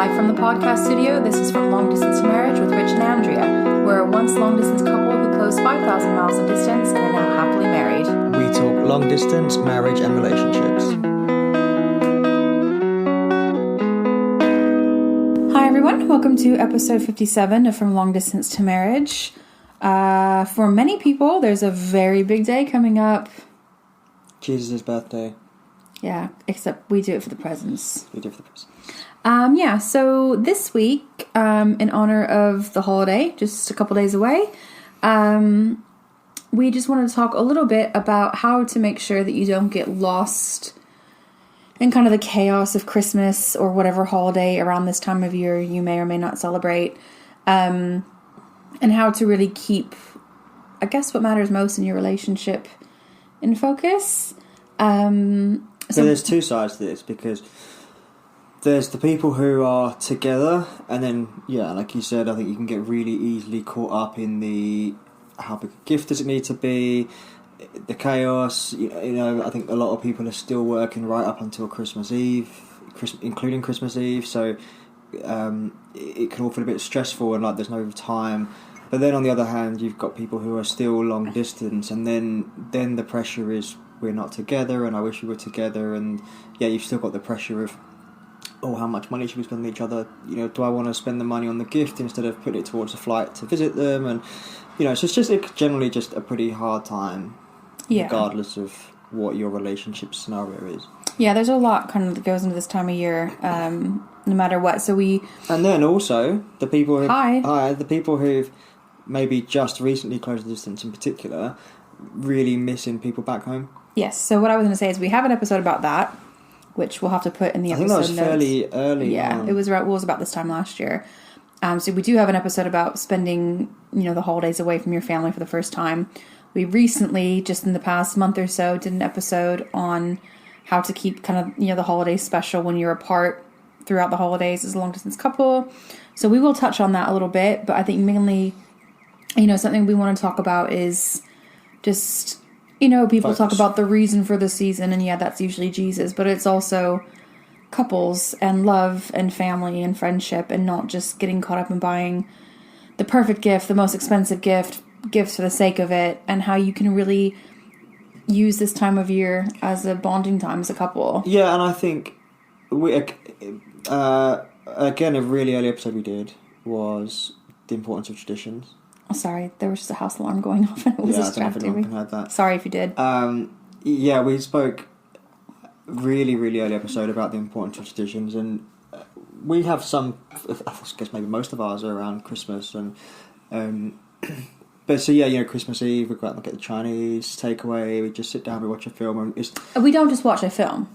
Live from the podcast studio, this is From Long Distance to Marriage with Rich and Andrea. We're a once long-distance couple who closed 5,000 miles of distance and are now happily married. We talk long-distance, marriage and relationships. Hi everyone, welcome to episode 57 of From Long Distance to Marriage. For many people, there's a very big day coming up. Jesus' birthday. Yeah, except we do it for the presents. We do it for the presents. So this week, in honor of the holiday, just a couple days away, we just wanted to talk a little bit about how to make sure that you don't get lost in kind of the chaos of Christmas or whatever holiday around this time of year you may or may not celebrate, and how to really keep, I guess, what matters most in your relationship in focus. So there's two sides to this, because there's the people who are together, and then, yeah, like you said, I think you can get really easily caught up in the how big a gift does it need to be, the chaos. You know, I think a lot of people are still working right up until Christmas Eve, including Christmas Eve, so it can all feel a bit stressful and like there's no time. But then on the other hand, you've got people who are still long distance, and then the pressure is, we're not together and I wish we were together, and yeah, you've still got the pressure of, oh, how much money should we spend on each other? You know, do I want to spend the money on the gift instead of put it towards a flight to visit them? And, you know, so it's generally just a pretty hard time, regardless of what your relationship scenario is. Yeah, there's a lot kind of that goes into this time of year, no matter what. So and then also the people the people who've maybe just recently closed the distance in particular, really missing people back home. Yes. So what I was going to say is we have an episode about that, which we'll have to put in the episode notes. I think that was fairly early. Yeah, on. It was about this time last year. So we do have an episode about spending, the holidays away from your family for the first time. We recently, just in the past month or so, did an episode on how to keep kind of, the holidays special when you're apart throughout the holidays as a long-distance couple. So we will touch on that a little bit, but I think mainly, something we want to talk about is just... people talk about the reason for the season, and yeah, that's usually Jesus, but it's also couples and love and family and friendship, and not just getting caught up in buying the perfect gift, the most expensive gifts for the sake of it, and how you can really use this time of year as a bonding time as a couple. Yeah, and I think again, a really early episode we did was the importance of traditions. Oh, sorry, there was just a house alarm going off and it was distracting me. Heard that. Sorry if you did. We spoke really, really early episode about the importance of traditions, and we have some, I guess maybe most of ours are around Christmas, and but so yeah, Christmas Eve we go out and get the Chinese takeaway, we just sit down, we watch a film, and we don't just watch a film,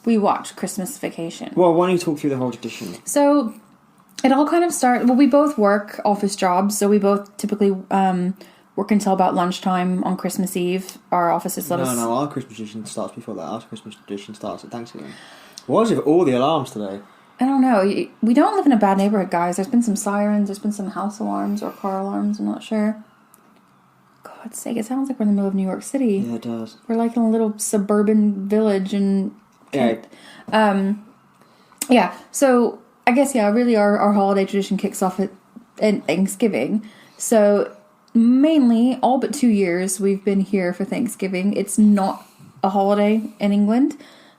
we watch Christmas Vacation. Well, why don't you talk through the whole tradition? So it all kind of starts... Well, we both work office jobs, so we both typically work until about lunchtime on Christmas Eve. Our offices let us... No, our Christmas tradition starts before that. Our Christmas tradition starts at Thanksgiving. What is it with all the alarms today? I don't know. We don't live in a bad neighborhood, guys. There's been some sirens, there's been some house alarms or car alarms, I'm not sure. God's sake, it sounds like we're in the middle of New York City. Yeah, it does. We're like in a little suburban village in Kent. So... I guess, really our holiday tradition kicks off at Thanksgiving. So mainly, all but 2 years, we've been here for Thanksgiving. It's not a holiday in England,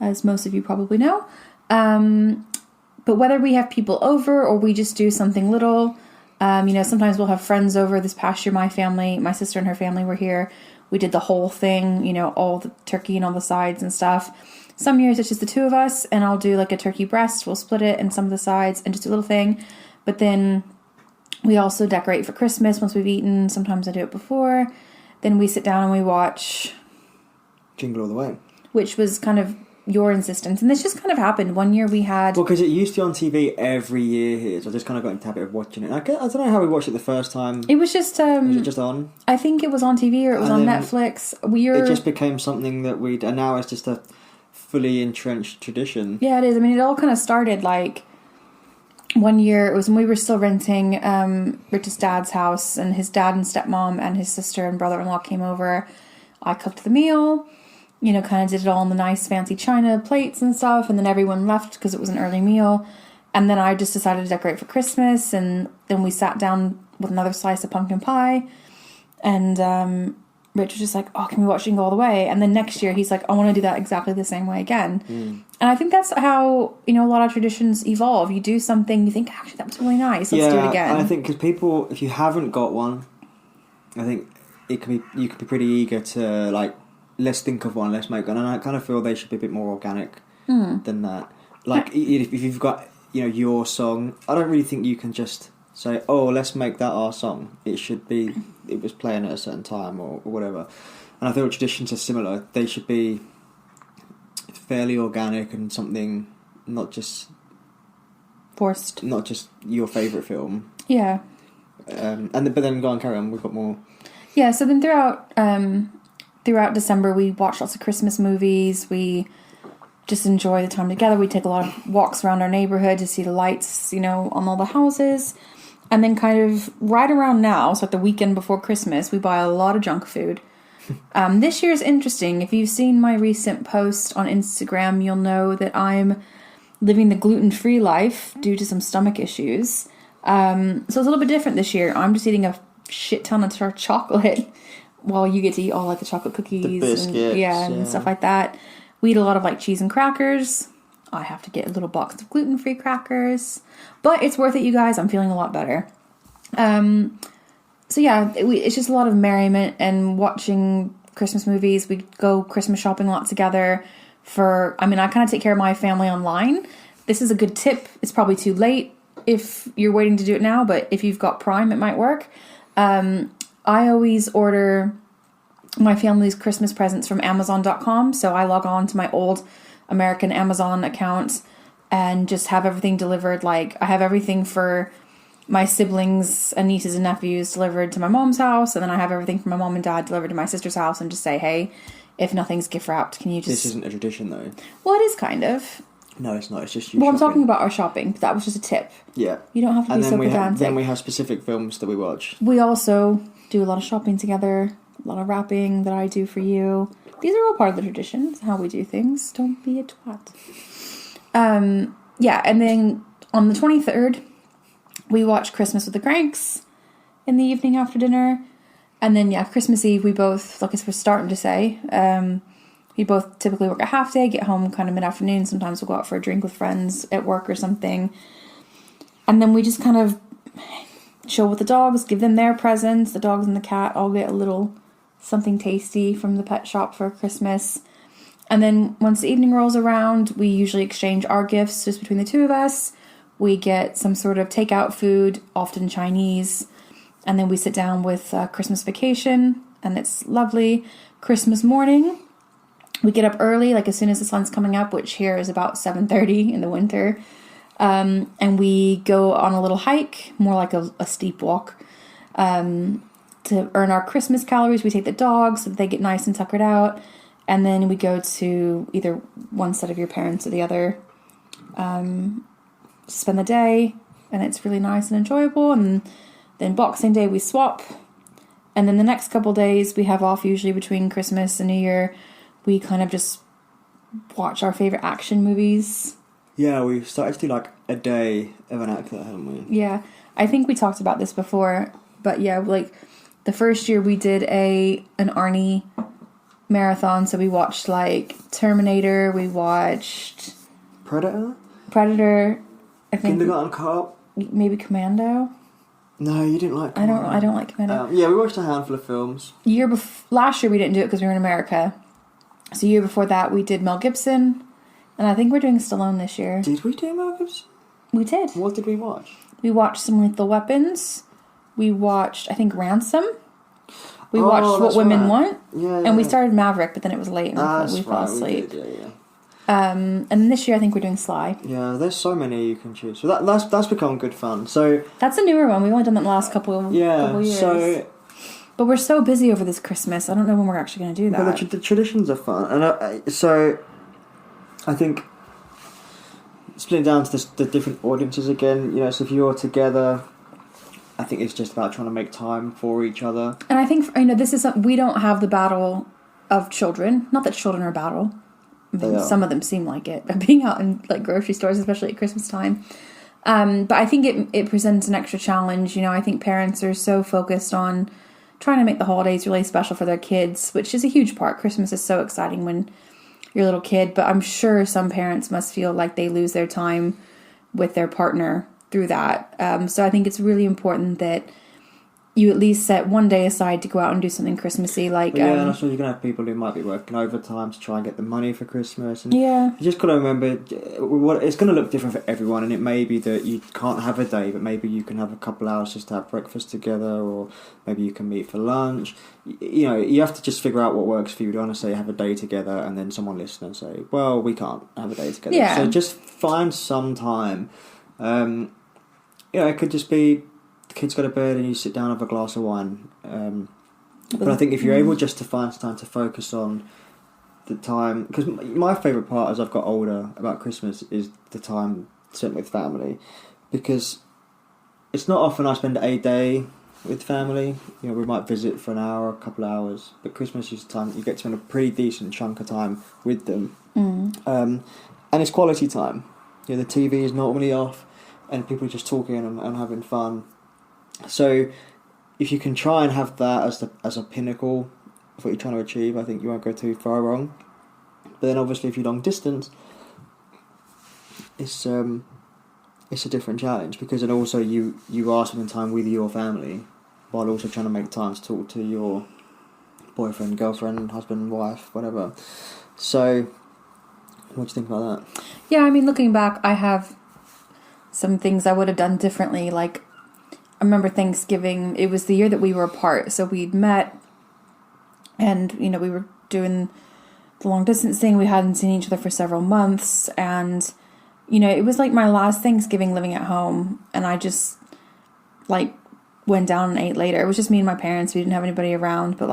as most of you probably know. But whether we have people over or we just do something little, sometimes we'll have friends over. This past year, my sister and her family were here. We did the whole thing, all the turkey and all the sides and stuff. Some years it's just the two of us, and I'll do like a turkey breast. We'll split it and some of the sides and just a little thing. But then we also decorate for Christmas once we've eaten. Sometimes I do it before. Then we sit down and we watch Jingle All the Way, which was kind of your insistence. And this just kind of happened. One year we had... Well, because it used to be on TV every year here, so I just kind of got into the habit of watching it. I don't know how we watched it the first time. It was just... was it just on? I think it was on TV or it was on Netflix. It just became something that and now it's just a fully entrenched tradition. Yeah, it is. I mean, it all kind of started like one year. It was when we were still renting Rich's dad's house, and his dad and stepmom and his sister and brother-in-law came over. I cooked the meal, kind of did it all on the nice fancy china plates and stuff, and then everyone left because it was an early meal. And then I just decided to decorate for Christmas, and then we sat down with another slice of pumpkin pie, and Rich was just like, oh, can we watch Jingle All the Way? And then next year he's like, I want to do that exactly the same way again. And I think that's how, a lot of traditions evolve. You do something, you think, actually, that was really nice. Let's do it again. And I think because people, if you haven't got one, I think you can be pretty eager to, like, let's think of one, let's make one. And I kind of feel they should be a bit more organic than that. Like, if you've got, your song, I don't really think you can just say, oh, let's make that our song. It should be, it was playing at a certain time or whatever. And I feel traditions are similar. They should be fairly organic and something not just forced, not just your favourite film. Yeah. But then go on, carry on. We've got more. Yeah. So then throughout December, we watch lots of Christmas movies. We just enjoy the time together. We take a lot of walks around our neighborhood to see the lights, on all the houses. And then kind of right around now, so like the weekend before Christmas, we buy a lot of junk food. This year's interesting. If you've seen my recent post on Instagram, you'll know that I'm living the gluten-free life due to some stomach issues. So it's a little bit different this year. I'm just eating a shit ton of chocolate while you get to eat all like the chocolate cookies. The biscuits. And stuff like that. We eat a lot of like cheese and crackers. I have to get a little box of gluten-free crackers. But it's worth it, you guys. I'm feeling a lot better. So yeah, it's just a lot of merriment and watching Christmas movies. We go Christmas shopping a lot together. I kind of take care of my family online. This is a good tip. It's probably too late if you're waiting to do it now, but if you've got Prime, it might work. I always order my family's Christmas presents from Amazon.com. So I log on to my old American Amazon account and just have everything delivered. Like, I have everything for my siblings and nieces and nephews delivered to my mom's house, and then I have everything for my mom and dad delivered to my sister's house, and just say, hey, if nothing's gift wrapped, can you just... This isn't a tradition, though. Well, it is kind of. No, it's not. It's just you Well, shopping. I'm talking about our shopping, but that was just a tip. Yeah. You don't have to be so pedantic. Then we have specific films that we watch. We also do a lot of shopping together, a lot of wrapping that I do for you. These are all part of the tradition. It's how we do things. Don't be a twat. Yeah, and then on the 23rd, we watch Christmas with the Cranks in the evening after dinner. And then, yeah, Christmas Eve, we both, like as we're starting to say, we both typically work a half day, get home kind of mid-afternoon. Sometimes we'll go out for a drink with friends at work or something. And then we just kind of chill with the dogs, give them their presents. The dogs and the cat all get a little something tasty from the pet shop for Christmas. And then once the evening rolls around, we usually exchange our gifts just between the two of us. We get some sort of takeout food, often Chinese. And then we sit down with Christmas Vacation, and it's lovely. Christmas morning, we get up early, like as soon as the sun's coming up, which here is about 7:30 in the winter. And we go on a little hike, more like a steep walk, to earn our Christmas calories. We take the dogs so that they get nice and tuckered out. And then we go to either one set of your parents or the other, spend the day, and it's really nice and enjoyable. And then Boxing Day we swap, and then the next couple days we have off, usually between Christmas and New Year. We kind of just watch our favorite action movies. Yeah, we've started to do like a day of an actor, haven't we? Yeah, I think we talked about this before, but yeah, like the first year we did an Arnie marathon, so we watched like Terminator, we watched Predator, I think Kindergarten Cop, maybe Commando. No, you didn't like Commando. I don't like Commando. Yeah, we watched a handful of films. Last year we didn't do it because we were in America. So the year before that we did Mel Gibson, and I think we're doing Stallone this year. Did we do Mel Gibson? We did. What did we watch? We watched some Lethal Weapons. We watched, I think, Ransom. We watched What Women Want. Yeah, and we started Maverick, but then it was late and we fell asleep. We did, yeah. And this year I think we're doing Sly. Yeah, there's so many you can choose. So that's become good fun. So that's a newer one. We've only done that in the last couple years. So, but we're so busy over this Christmas. I don't know when we're actually going to do that. But the traditions are fun, and so I think splitting down to the different audiences again. So if you're together, I think it's just about trying to make time for each other. And I think this is we don't have the battle of children. Not that children are a battle. I mean, some of them seem like it. But being out in like grocery stores, especially at Christmas time, But I think it presents an extra challenge. I think parents are so focused on trying to make the holidays really special for their kids, which is a huge part. Christmas is so exciting when you're a little kid, but I'm sure some parents must feel like they lose their time with their partner through that. So I think it's really important that you at least set one day aside to go out and do something Christmassy. And I suppose you're going to have people who might be working overtime to try and get the money for Christmas. And you just got to remember, it's going to look different for everyone, and it may be that you can't have a day, but maybe you can have a couple hours just to have breakfast together, or maybe you can meet for lunch. You have to just figure out what works for you. You don't want to say have a day together and then someone listen and say, well, we can't have a day together. Yeah. So just find some time. It could just be kids go to bed and you sit down and have a glass of wine. But I think if you're able just to find time to focus on the time, because my favourite part as I've got older about Christmas is the time spent with family, because it's not often I spend a day with family. We might visit for an hour, a couple of hours, but Christmas is time you get to spend a pretty decent chunk of time with them. And it's quality time. The TV is normally off and people are just talking and having fun. So if you can try and have that as a pinnacle of what you're trying to achieve, I think you won't go too far wrong. But then obviously if you're long distance, it's a different challenge, because then also you are spending time with your family while also trying to make time to talk to your boyfriend, girlfriend, husband, wife, whatever. So what do you think about that? Yeah, I mean, looking back, I have some things I would have done differently. Like, I remember Thanksgiving, it was the year that we were apart. So we'd met and, we were doing the long distance thing. We hadn't seen each other for several months. And, it was like my last Thanksgiving living at home. And I just, went down and ate later. It was just me and my parents. We didn't have anybody around. But,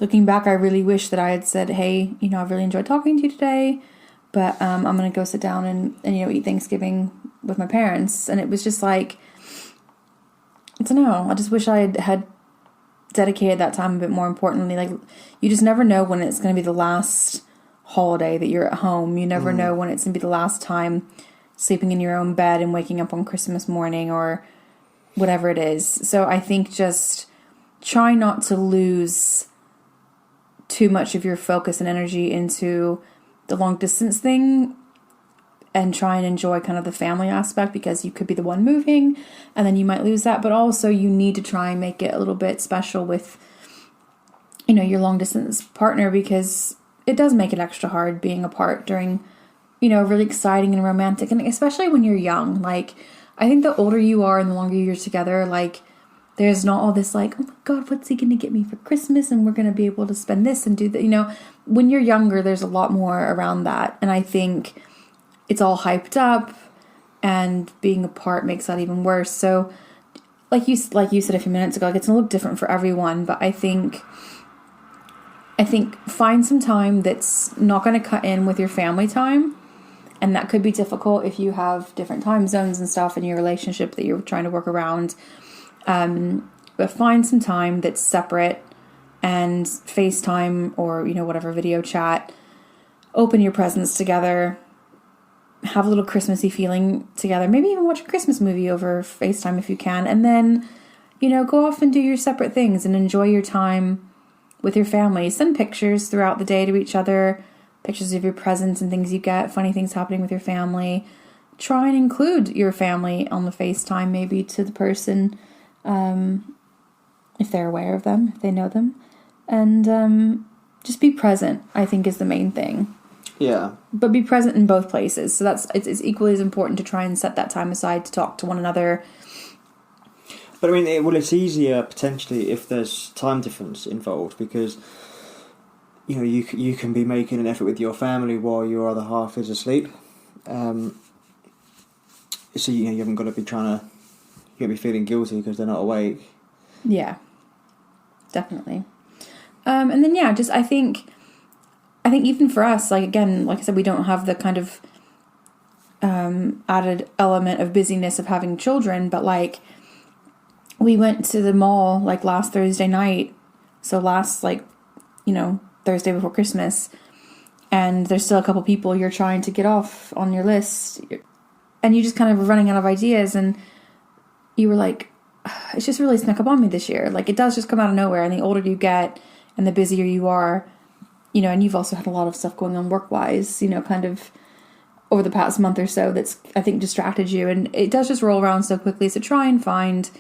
looking back, I really wish that I had said, hey, I've really enjoyed talking to you today. But I'm going to go sit down and eat Thanksgiving with my parents. And it was just I don't know. I just wish I had dedicated that time a bit more importantly. You just never know when it's going to be the last holiday that you're at home. You never know when it's going to be the last time sleeping in your own bed and waking up on Christmas morning or whatever it is. So I think just try not to lose too much of your focus and energy into the long distance thing, and try and enjoy kind of the family aspect, because you could be the one moving and then you might lose that. But also you need to try and make it a little bit special with, your long distance partner, because it does make it extra hard being apart during, really exciting and romantic. And especially when you're young, I think the older you are and the longer you're together, there's not all this oh my God, what's he going to get me for Christmas? And we're going to be able to spend this and do that. When you're younger, there's a lot more around that. And I think it's all hyped up, and being apart makes that even worse. So, like you said a few minutes ago, it's gonna look different for everyone. But I think find some time that's not going to cut in with your family time, and that could be difficult if you have different time zones and stuff in your relationship that you're trying to work around. But find some time that's separate, and FaceTime or whatever video chat. Open your presents together. Have a little Christmassy feeling together. Maybe even watch a Christmas movie over FaceTime if you can. And then, go off and do your separate things and enjoy your time with your family. Send pictures throughout the day to each other. Pictures of your presents and things you get. Funny things happening with your family. Try and include your family on the FaceTime, maybe to the person, if they're aware of them, if they know them. And just be present, I think, is the main thing. Yeah. But be present in both places. So it's equally as important to try and set that time aside to talk to one another. But I mean, it's easier potentially if there's time difference involved, because you can be making an effort with your family while your other half is asleep. So you haven't got to be feeling guilty because they're not awake. Yeah, definitely. And then I think even for us, again, like I said, we don't have the kind of added element of busyness of having children, but we went to the mall last Thursday night, so last Thursday before Christmas, and there's still a couple people you're trying to get off on your list. and you just kind of were running out of ideas, and you were like, it's just really snuck up on me this year. Like, it does just come out of nowhere, and the older you get and the busier you are, you know, and you've also had a lot of stuff going on work-wise, you know, kind of over the past month or so that's, I think, distracted you, and it does just roll around so quickly. So try and find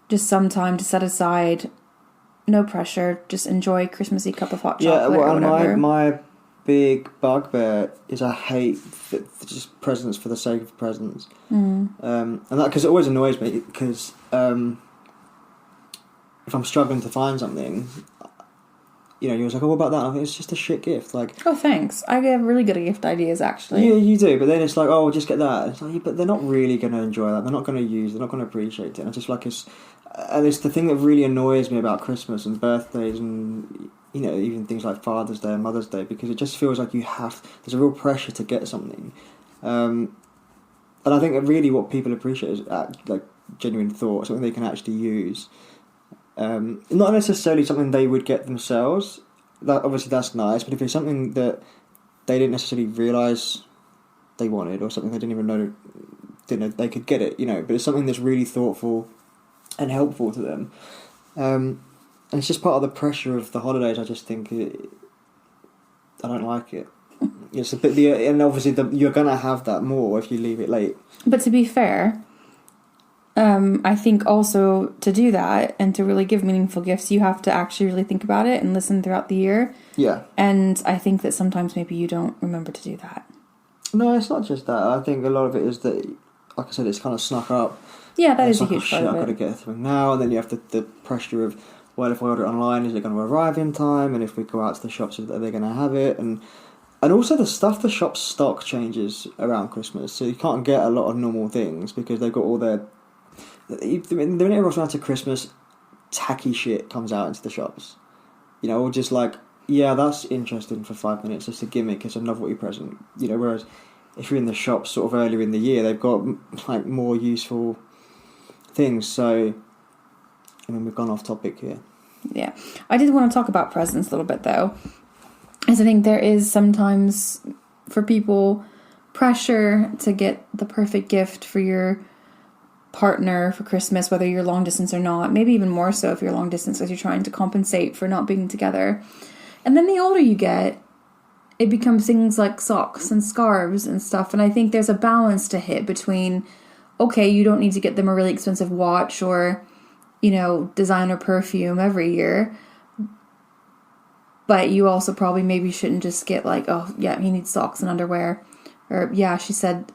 just some time to set aside, no pressure, just enjoy a Christmassy cup of hot chocolate or whatever. My big bugbear is I hate just presents for the sake of presents. And that, because it always annoys me, because if I'm struggling to find something, you know, you're always like, oh, what about that? And I think it's just a shit gift. Like, oh, thanks. I get really good at gift ideas, actually. Yeah, you do, but then it's like, oh, we'll just get that. It's like, yeah, but they're not really going to enjoy that. They're not going to use it. They're not going to appreciate it. And I just like and it's the thing that really annoys me about Christmas and birthdays and, you know, even things like Father's Day and Mother's Day, because it just feels like there's a real pressure to get something. And I think that really what people appreciate is like genuine thought, something they can actually use. Not necessarily something they would get themselves. That obviously that's nice, but if it's something that they didn't necessarily realise they wanted, or something they didn't know they could get it, you know, but it's something that's really thoughtful and helpful to them. And it's just part of the pressure of the holidays. I just think I don't like it. It's a bit and obviously you're gonna have that more if you leave it late. But to be fair, I think also to do that and to really give meaningful gifts, you have to actually really think about it and listen throughout the year. Yeah. And I think that sometimes maybe you don't remember to do that. No, it's not just that. I think a lot of it is that, like I said, it's kind of snuck up. Yeah, that is a huge part of it. I've got to get everything now, and then you have the pressure of, well, if I order it online, is it going to arrive in time? And if we go out to the shops, are they going to have it? And also the stuff the shops stock changes around Christmas, so you can't get a lot of normal things because they've got all their... When it rolls around to Christmas, tacky shit comes out into the shops. You know, or just like, yeah, that's interesting for 5 minutes. It's a gimmick. It's a novelty present. You know, whereas if you're in the shops sort of earlier in the year, they've got like more useful things. So, I mean, we've gone off topic here. Yeah, I did want to talk about presents a little bit though, as I think there is sometimes for people pressure to get the perfect gift for your partner for Christmas, whether you're long distance or not, maybe even more so if you're long distance, as you're trying to compensate for not being together. And then the older you get, it becomes things like socks and scarves and stuff, and I think there's a balance to hit between, okay, you don't need to get them a really expensive watch or, you know, designer perfume every year, but you also probably maybe shouldn't just get like, oh yeah, he needs socks and underwear, or yeah, she said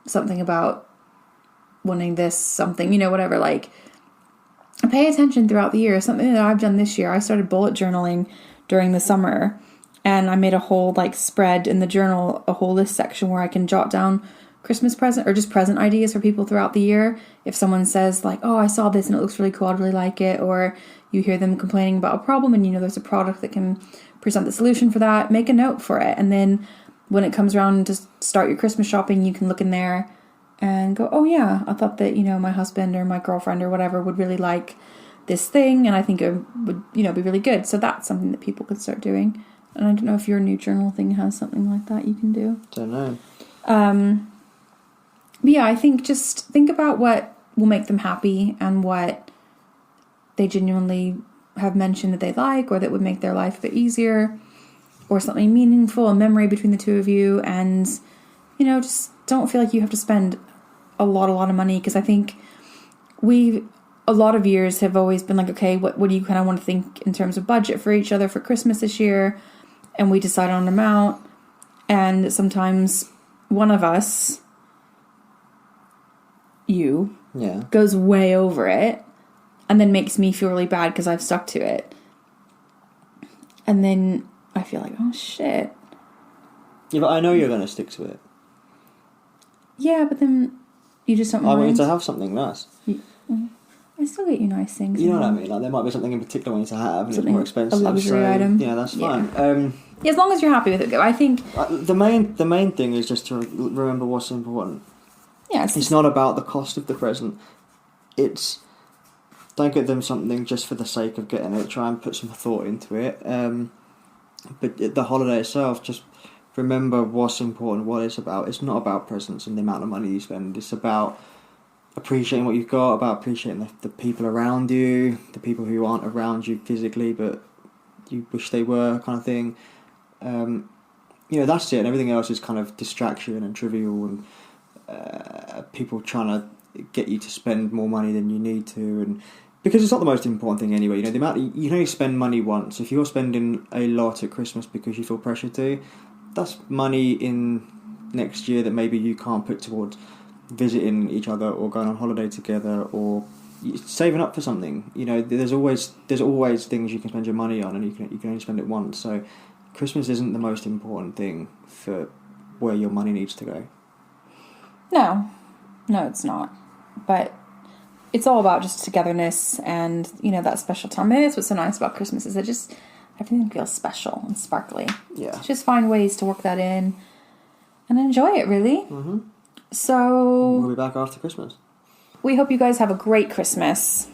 something about wanting this something, you know, whatever. Like, pay attention throughout the year. Something that I've done this year, I started bullet journaling during the summer, and I made a whole like spread in the journal, a whole list section where I can jot down Christmas present or just present ideas for people throughout the year. If someone says like, oh, I saw this and it looks really cool, I'd really like it, or you hear them complaining about a problem and you know there's a product that can present the solution for that, make a note for it, and then when it comes around to start your Christmas shopping, you can look in there and go, oh yeah, I thought that, you know, my husband or my girlfriend or whatever would really like this thing, and I think it would, you know, be really good. So that's something that people could start doing. And I don't know if your new journal thing has something like that you can do. Don't know. But yeah, I think just think about what will make them happy and what they genuinely have mentioned that they like, or that would make their life a bit easier, or something meaningful, a memory between the two of you, and, you know, just don't feel like you have to spend a lot of money, because I think a lot of years have always been like, okay, what do you kind of want to think in terms of budget for each other for Christmas this year, and we decide on an amount, and sometimes one of us, goes way over it, and then makes me feel really bad because I've stuck to it, and then I feel like, oh shit. Yeah, but I know you're going to stick to it. Yeah, but then you just don't mind. I want you to have something nice. I still get you nice things. You know what I mean? Like, there might be something in particular I want you to have, and something, it's more expensive. A luxury item. Yeah, that's fine. Yeah, as long as you're happy with it, I think... The main thing is just to remember what's important. Yeah, it's not about the cost of the present. It's... Don't get them something just for the sake of getting it. Try and put some thought into it. But the holiday itself, just remember what's important, what it's about. It's not about presents and the amount of money you spend. It's about appreciating what you've got, about appreciating the people around you, the people who aren't around you physically but you wish they were, kind of thing. That's it. And everything else is kind of distraction and trivial, and people trying to get you to spend more money than you need to, and because it's not the most important thing anyway. The amount you can only spend money once. If you're spending a lot at Christmas because you feel pressure to, that's money in next year that maybe you can't put towards visiting each other or going on holiday together or saving up for something. There's always things you can spend your money on, and you can only spend it once. So Christmas isn't the most important thing for where your money needs to go. No, it's not. But it's all about just togetherness and, that special time. Maybe that's what's so nice about Christmas is it just, everything feels special and sparkly. Yeah. Just find ways to work that in and enjoy it, really. Mm-hmm. So we'll be back after Christmas. We hope you guys have a great Christmas.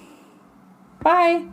Bye.